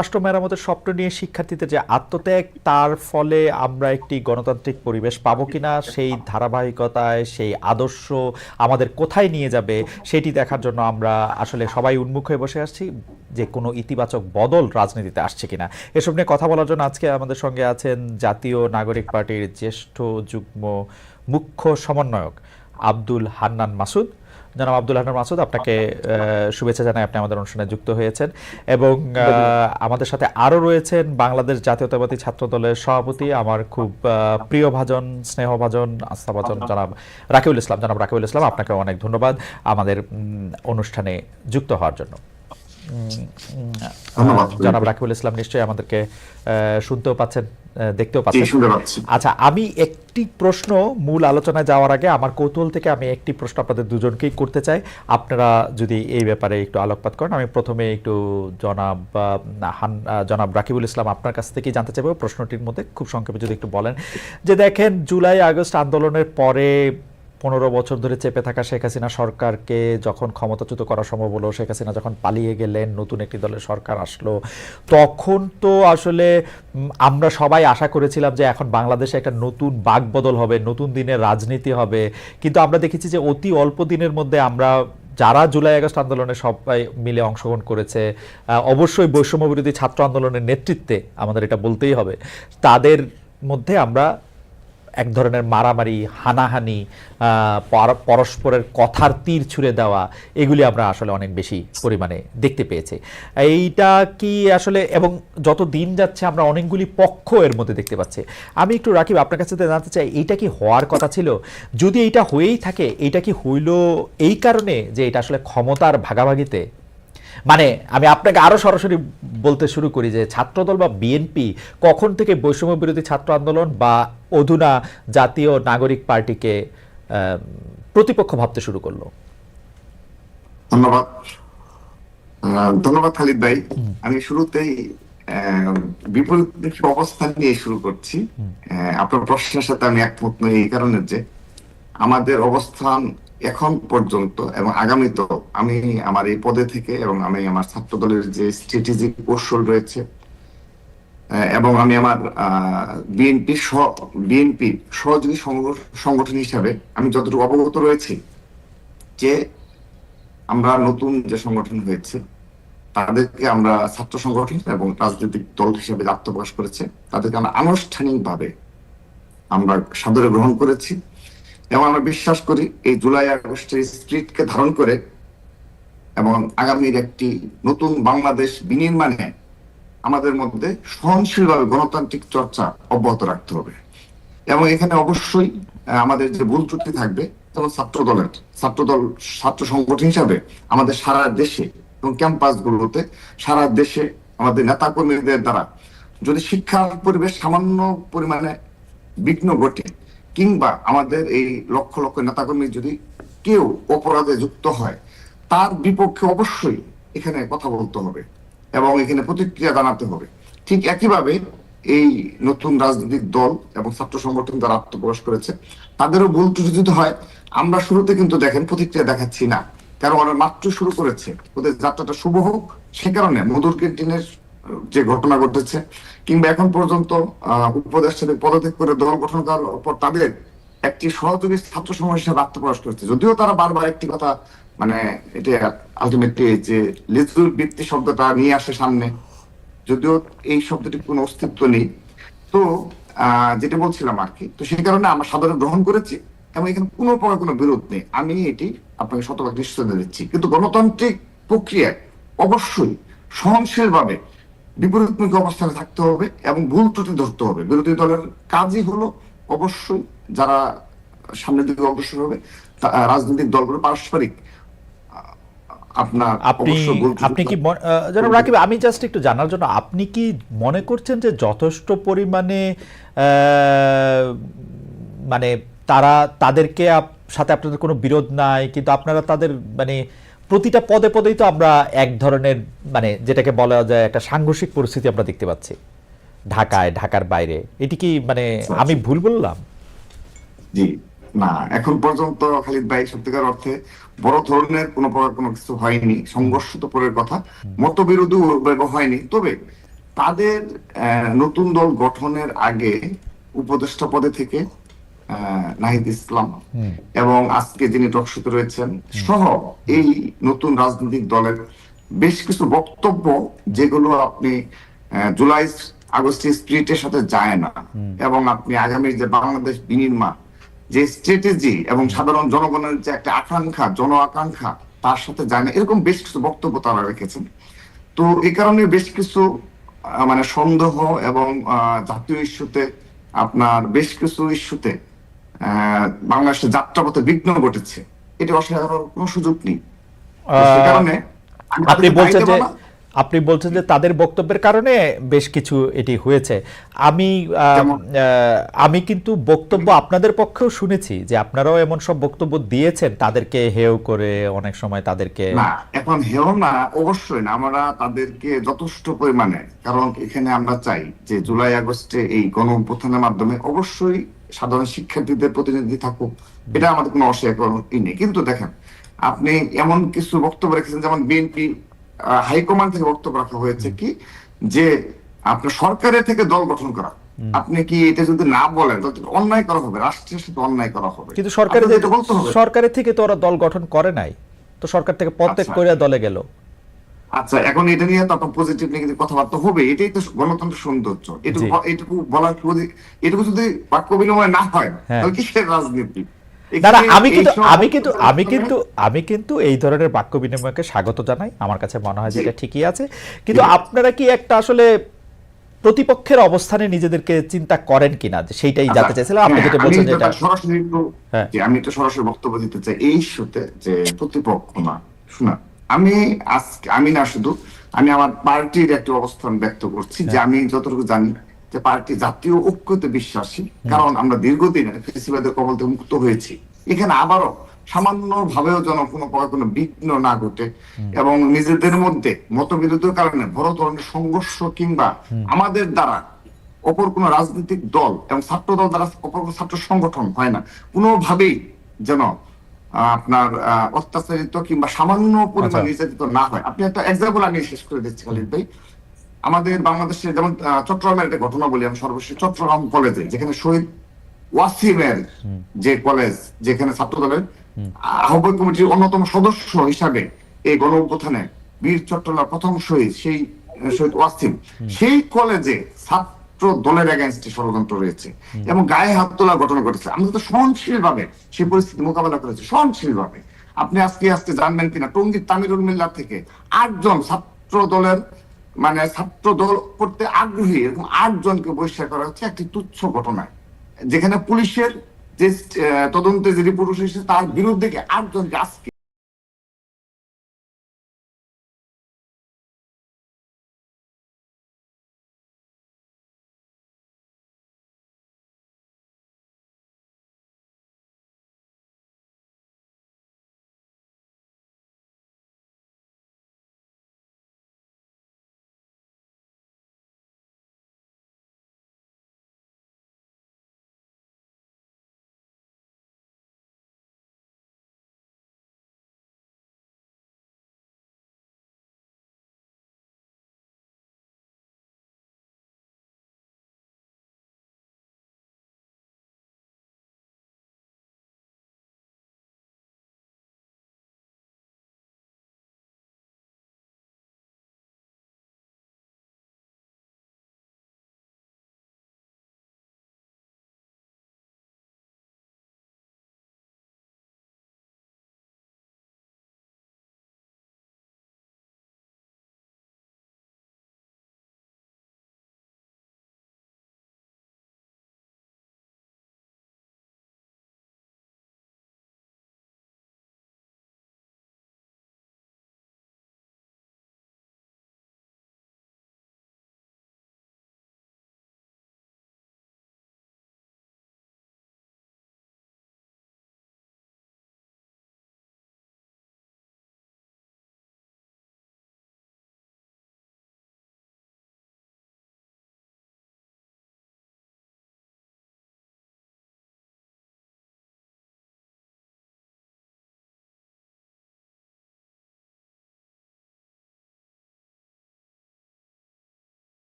রাষ্ট্র মেরামতের স্বপ্ন নিয়ে শিক্ষার্থীদের যে আত্মত্যাগ, তার ফলে আমরা একটি গণতান্ত্রিক পরিবেশ পাবো কিনা, সেই ধারাবাহিকতায় সেই আদর্শ আমাদের কোথায় নিয়ে যাবে সেটি দেখার জন্য আমরা আসলে সবাই উন্মুখ হয়ে বসে আসছি, যে কোনো ইতিবাচক বদল রাজনীতিতে আসছে কিনা। এসব নিয়ে কথা বলার জন্য আজকে আমাদের সঙ্গে আছেন জাতীয় নাগরিক পার্টির জ্যেষ্ঠ যুগ্ম মুখ্য সমন্বয়ক আব্দুল হান্নান মাসুদ। জনাব আব্দুল হান্নান মাসুদ, আপনাকে শুভেচ্ছা জানাই, আপনি আমাদের অনুষ্ঠানে যুক্ত হয়েছেন। এবং আমাদের সাথে আরও রয়েছেন বাংলাদেশ জাতীয়তাবাদী ছাত্র দলের সভাপতি, আমার খুব প্রিয়ভাজন, স্নেহভাজন, আস্থাভাজন জনাব রাকিবুল ইসলাম। জনাব রাকিবুল ইসলাম, আপনাকে অনেক ধন্যবাদ আমাদের অনুষ্ঠানে যুক্ত হওয়ার জন্য। জনাব রাকিবুল ইসলাম নিশ্চয়ই আমাদেরকে শুনতেও পাচ্ছেন, দেখতেও পাচ্ছেন। আচ্ছা, আমি একটি প্রশ্ন মূল আলোচনায় যাওয়ার আগে আমার কৌতূহল থেকে আমি একটি প্রশ্ন আপনাদের দুজনকেই করতে চাই, আপনারা যদি এই ব্যাপারে একটু আলোকপাত করেন। আমি প্রথমে একটু জনাব রাকিবুল ইসলাম আপনার কাছ থেকেই জানতে চাইব, প্রশ্নটির মধ্যে খুব সংক্ষেপে যদি একটু বলেন যে দেখেন, জুলাই আগস্ট আন্দোলনের পরে 15 বছর ধরে চেপে থাকা শেখ হাসিনা সরকারকে যখন ক্ষমতাচ্যুত করা সম্ভব হলো, শেখ হাসিনা যখন পালিয়ে গেলেন, নতুন একটি দলের সরকার আসলো, তখন তো আসলে আমরা সবাই আশা করেছিলাম যে এখন বাংলাদেশে একটা নতুন বাকবদল হবে, নতুন দিনের রাজনীতি হবে। কিন্তু আমরা দেখেছি যে অতি অল্প দিনের মধ্যে আমরা যারা জুলাই আগস্ট আন্দোলনে সবাই মিলে অংশগ্রহণ করেছে, অবশ্যই বৈষম্য বিরোধী ছাত্র আন্দোলনের নেতৃত্বে আমাদের এটা বলতেই হবে, তাদের মধ্যে আমরা এক ধরনের মারামারি, হানাহানি, পরস্পরের কথার তীর ছুঁড়ে দেওয়া, এগুলি আমরা আসলে অনেক বেশি পরিমাণে দেখতে পেয়েছি। এইটা কি আসলে, এবং যত দিন যাচ্ছে আমরা অনেকগুলি পক্ষ এর মধ্যে দেখতে পাচ্ছি। আমি একটু রাকিব আপনার কাছে জানতে চাই, এইটা কি হওয়ার কথা ছিল? যদি এইটা হয়েই থাকে, এইটা কি হইল এই কারণে যে এটা আসলে ক্ষমতার ভাগাভাগিতে? মানে আমি আপনাকে আরো সরাসরি বলতে শুরু করি যে ছাত্রদল বা বিএনপি কখন থেকে বৈষম্য বিরোধী ছাত্র আন্দোলন বা অধুনা জাতীয় নাগরিক পার্টিকে প্রতিপক্ষ ভাবতে শুরু করলো? ধন্যবাদ। ধন্যবাদ খালিদ ভাই। আমি শুরুতেই বিপরীতমুখী অবস্থান নিয়ে শুরু করছি। আপনার প্রশ্নের সাথে আমি একমত নই এই কারণে যে আমাদের অবস্থান এখন পর্যন্ত এবং আগামীতেও আমি আমার এই পদে থেকে এবং আমি আমার ছাত্র দলের যে স্ট্র্যাটেজিক কৌশল রয়েছে এবং আমি আমার বিএনপি সহযোগী সংগঠন হিসাবে আমি যতটুকু অবগত রয়েছি যে আমরা নতুন যে সংগঠন হয়েছে তাদেরকে আমরা ছাত্র সংগঠন এবং রাজনৈতিক দল হিসেবে আত্মপ্রকাশ করেছে, তাদেরকে আমরা আনুষ্ঠানিকভাবে আমরা সাদরে গ্রহণ করেছি এবং আমরা বিশ্বাস করি এই জুলাই আগস্টের স্পিরিটকে ধারণ করে এবং আগামীর একটি নতুন বাংলাদেশ বিনির্মাণে আমাদের মধ্যে সহনশীলভাবে গণতান্ত্রিক চর্চা অব্যাহত রাখতে হবে। এবং এখানে অবশ্যই আমাদের যে ভুল ত্রুটি থাকবে, যেমন ছাত্র সংগঠন হিসাবে আমাদের সারা দেশে এবং ক্যাম্পাসগুলোতে সারা দেশে আমাদের নেতা কর্মীদের দ্বারা যদি শিক্ষার পরিবেশ সামান্য পরিমাণে বিঘ্ন ঘটে কিংবা আমাদের এই লক্ষ লক্ষ নেতাকর্মী যদি কেউ অপরাধে যুক্ত হয়, তার বিপক্ষে অবশ্যই এখানে কথা বলতে হবে এবং এখানে প্রতিক্রিয়া জানাতে হবে। ঠিক একইভাবে এই নতুন রাজনৈতিক দল এবং ছাত্র সংগঠন যারা আত্মপ্রকাশ করেছে তাদেরও ভুল ত্রুটি যদি হয়, আমরা শুরুতে কিন্তু দেখেন প্রতিক্রিয়া দেখাচ্ছি না, কারণ ওরা মাত্র শুরু করেছে, ওদের যাত্রাটা শুভ হোক। সে কারণে মধুর ক্যান্টিনের যে ঘটনা ঘটেছে কিংবা এখন পর্যন্ত উপদেষ্টাদের পদত্যাগ করে দল গঠন করার পর তাদের একটি সহযোগী ছাত্র সমাজ হিসেবে আত্মপ্রকাশ করেছে, যদিও তারা বারবার একটি কথা মানে এটা আলটিমেটলি যে লেজুর বৃত্তি শব্দটা নিয়ে আসে সামনে, যদিও এই শব্দটির কোনো অস্তিত্ব নেই। তো যেটা বলছিলাম আর কি, তো সেই কারণে আমরা সাধারণ গ্রহণ করেছি এবং এখানে কোনো প্রকার কোনো বিরোধ নেই, আমি এটি আপনাকে শতভাগ নিশ্চয়তা দিচ্ছি। কিন্তু গণতান্ত্রিক প্রক্রিয়ায় অবশ্যই সহনশীল ভাবে বিপরীতমুখী অবস্থানে থাকতে হবে এবং ভুল ত্রুটি ধরতে হবে। বিরোধী দলের কাজই হলো অবশ্যই যারা সামনের দিকে অগ্রসর হবে রাজনৈতিক দলগুলো পারস্পরিক আপনি কি জনাব রাকিব, আমি জাস্ট একটু জানার জন্য, আপনি কি মনে করছেন যে যথেষ্ট পরিমাণে মানে তাদেরকে সাথে আপনাদের কোনো বিরোধ নাই, কিন্তু আপনারা তাদের মানে প্রতিটা পদে পদেই তো আমরা এক ধরনের মানে যেটাকে বলা যায় একটা সাংঘর্ষিক পরিস্থিতি আমরা দেখতে পাচ্ছি ঢাকায়, ঢাকার বাইরে? এটি কি মানে আমি ভুল বললাম? জি না, এখন পর্যন্ত খালিদ ভাই সত্যিকার অর্থে বড় ধরনের কোনো প্রকার কোনো কিছু হয়নি। সংঘর্ষ তো পরের কথা, মতবিরোধ হয়নি। তবে তাদের নতুন দল গঠনের আগে উপদেষ্টা পদে থেকে নাহিদ ইসলাম এবং আজকে যিনি টকশোতে রয়েছেন সহ এই নতুন রাজনৈতিক দলের বেশ কিছু বক্তব্য যেগুলো আপনি জুলাই আগস্টের স্পিরিটের সাথে যায় না, এবং আপনি আগামী যে বাংলাদেশ বিনির্মাণ যে স্ট্র্যাটেজি এবং সাধারণ জনগণের যে একটা আকাঙ্ক্ষা, জন আকাঙ্ক্ষা, তার সাথে যায় না, এরকম বেশ কিছু বক্তব্য তারা রেখেছেন। তো এই কারণে বেশ কিছু মানে সন্দেহ এবং জাতীয় ইস্যুতে আপনার বেশ কিছু ইস্যুতে বাংলাদেশের যাত্রাপথে বিঘ্ন ঘটেছে, এটা অস্বীকার করার কোনো সুযোগ নেই। সে কারণে আপনি বলছেন যে তাদের বক্তব্যের কারণে বেশ কিছু এটি হয়েছে। আমি কিন্তু বক্তব্য আপনাদের পক্ষেও শুনেছি যে আপনারাও এমন সব বক্তব্য দিয়েছেন তাদেরকে হেয় করে, অনেক সময় তাদেরকে না, এখন হেয় না, অবশ্যই না, আমরা তাদেরকে যথেষ্ট পরিমাণে, কারণ এখানে আমরা চাই যে জুলাই আগস্টে এই গণ অভ্যুত্থানের মাধ্যমে অবশ্যই সাধারণ শিক্ষার্থীদের প্রতিনিধি থাকুক, এটা আমাদের কোনো অস্বীকারই নেই। কিন্তু দেখেন, আপনি এমন কিছু বক্তব্য রেখেছেন, যেমন বিএনপি হাইকমান্ড থেকে বক্তব্য রাখা হয়েছে কি যে আপনার সরকারের থেকে দল গঠন করা, আপনি কি এটা যদি না বলেন তাহলে অন্যায় করা হবে, রাষ্ট্রের সাথে অন্যায় করা হবে। কিন্তু সরকারের থেকে তো ওরা দল গঠন করে নাই, তো সরকার থেকে পদত্যাগ করে দলে গেল। আচ্ছা, এখন এটা নিয়ে তো আপনার পজিটিভ নেগেটিভ কথাবার্তা হবে, এটাই তো গণতন্ত্রের সৌন্দর্য। এটুকু বলার, এটুকু যদি বাক্য বিনিময় না হয় তাহলে কিসের রাজনীতি? আমি কিন্তু এই ধরনের বাক্য বিনিময়কে স্বাগত জানাই, আমার কাছে মনে হয় যে এটা ঠিকই আছে। কিন্তু আপনারা কি একটা আসলে প্রতিপক্ষের অবস্থানে নিজেদেরকে চিন্তা করেন কিনা, সেইটাই জানতে চাইছিলাম। আপনি যেটা বলছেন যেটা আমি তো সরাসরি বক্তব্য দিতে চাই এই ইস্যুতে, যে প্রতিপক্ষ না, শোনা, আমি না শুধু আমি আমার পার্টির একটা অবস্থান ব্যক্ত করছি, যে আমি যতটুকু জানি যে পার্টি জাতীয় ঐক্যতে বিশ্বাসী, কারণ আমরা দীর্ঘদিন ফ্যাসিবাদের কবল থেকে মুক্ত হয়েছি। এখানে আবারও সামান্য ভাবেও যেন কোনো বিঘ্ন না ঘটে, এবং নিজেদের মধ্যে মতবিরোধের কারণে বড় ধরনের সংঘর্ষ কিংবা আমাদের দ্বারা অপর কোনো রাজনৈতিক দল এবং ছাত্র দল দ্বারা অপর কোনো ছাত্র সংগঠন হয় না, কোনোভাবেই যেন আপনার অত্যাচারিত কিংবা সামান্য পরিমাণ নির্যাতিত না হয়। আপনি একটা এক্সাম্পল আমি শেষ করে দিচ্ছি খালিদ ভাই। আমাদের বাংলাদেশে যেমন চট্টগ্রামের একটা ঘটনা বলি আমি সর্বশেষ, চট্টগ্রাম কলেজে যেখানে শহীদ ওয়াসিমের যে কলেজ, যেখানে ছাত্র দলের আহ্বায়ক কমিটির অন্যতম সদস্য হিসাবে এই গণ অভ্যুত্থানে বীর চট্টগ্রাম প্রথম শহীদ, সেই শহীদ ওয়াসিম, সেই কলেজে ছাত্র দলের এগেইনস্টে ষড়যন্ত্র রয়েছে এবং গায়ে হাত তোলার ঘটনা ঘটেছে। আমরা তো সহনশীল ভাবে সেই পরিস্থিতি মোকাবেলা করেছি, সহনশীল ভাবে। আপনি আজকে জানবেন কিনা, টঙ্গীর তামিরুল মিল্লার থেকে 8 জন ছাত্র দলের মানে ছাত্র দল করতে আগ্রহী এরকম 8 জনকে বহিষ্কার করা হচ্ছে একটি তুচ্ছ ঘটনায়, যেখানে পুলিশের যে তদন্তে যে রিপোর্ট এসেছে তার বিরুদ্ধে 8 জনকে আজকে